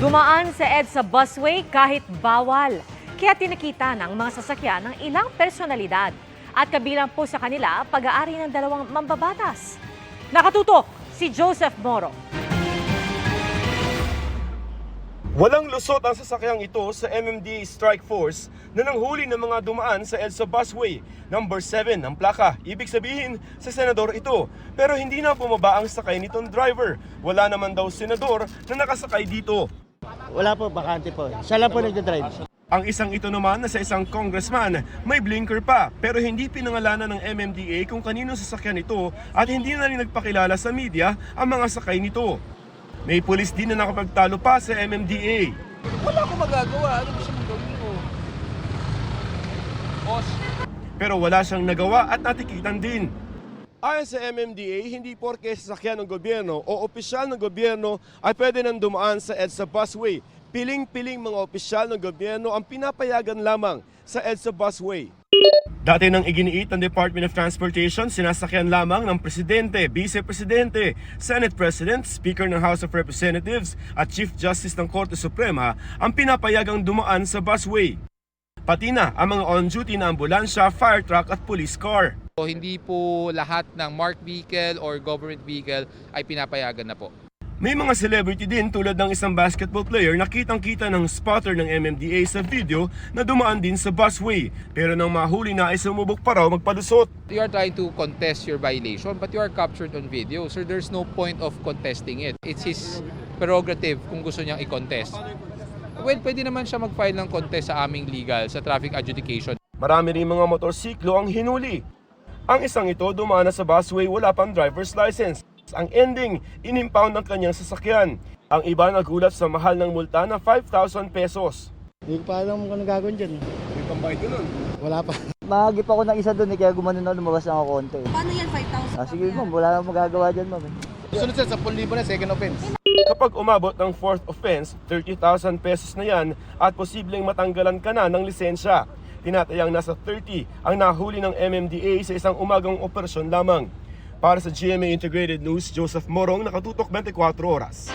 Dumaan sa EDSA busway kahit bawal. Kaya tinakita ng mga sasakyan ng ilang personalidad. At kabilang po sa kanila, pag-aari ng dalawang mambabatas. Nakatutok si Joseph Moro. Walang lusot ang sasakyang ito sa MMDA Strike Force na nanghuli ng mga dumaan sa EDSA busway. Number 7 ang plaka. Ibig sabihin, sa senador ito. Pero hindi na bumaba ang sakay nitong driver. Wala naman daw senador na nakasakay dito. Wala po, bakante po. Siya lang po nagdadrive. Ang isang ito naman na sa isang congressman, may blinker pa pero hindi pinangalanan ng MMDA kung kanino sasakyan ito at hindi na rin nagpakilala sa media ang mga sakay nito. May pulis din na nakapagtalo pa sa MMDA. Wala akong magagawa. Ano gusto mong gawin ko? Boss. Pero wala siyang nagawa at natikitan din. Ayon sa MMDA, hindi porke sasakyan ng gobyerno o opisyal ng gobyerno ay pwede nang dumaan sa EDSA busway. Piling-piling mga opisyal ng gobyerno ang pinapayagan lamang sa EDSA busway. Dati nang iginiit ng Department of Transportation, sinasakyan lamang ng Presidente, Vice-Presidente, Senate President, Speaker ng House of Representatives at Chief Justice ng Korte Suprema ang pinapayagang dumaan sa busway. Pati na ang mga on-duty na ambulansya, fire truck at police car. Hindi po lahat ng marked vehicle or government vehicle ay pinapayagan na po. May mga celebrity din tulad ng isang basketball player na kitang-kita ng spotter ng MMDA sa video na dumaan din sa busway. Pero nang mahuli na ay sumubok pa raw magpalusot. You are trying to contest your violation but you are captured on video. So there's no point of contesting it. It's his prerogative kung gusto niyang i-contest. Well, pwede naman siya mag-file ng contest sa aming legal, sa traffic adjudication. Marami rin mga motorsiklo ang hinuli. Ang isang ito dumaan na sa busway wala pang driver's license. Ang ending, inimpound ang kanyang sasakyan. Ang iba nagulat sa mahal ng multa na 5,000 pesos. Hindi ko pa alam kung gagawin dyan. May pambayad ka nun? Wala pa. Mahagip ako ng isa doon kaya gumanon na lumabas na ako konti. Paano yan, 5,000? Sige ma'am, wala nang magagawa dyan ma'am. Sunod sa 10,000 na second offense. Kapag umabot ng fourth offense, 30,000 pesos na yan at posibleng matanggalan ka na ng lisensya. Tinatayang nasa 30 ang nahuli ng MMDA sa isang umagang operasyon lamang. Para sa GMA Integrated News, Joseph Morong, nakatutok 24 oras.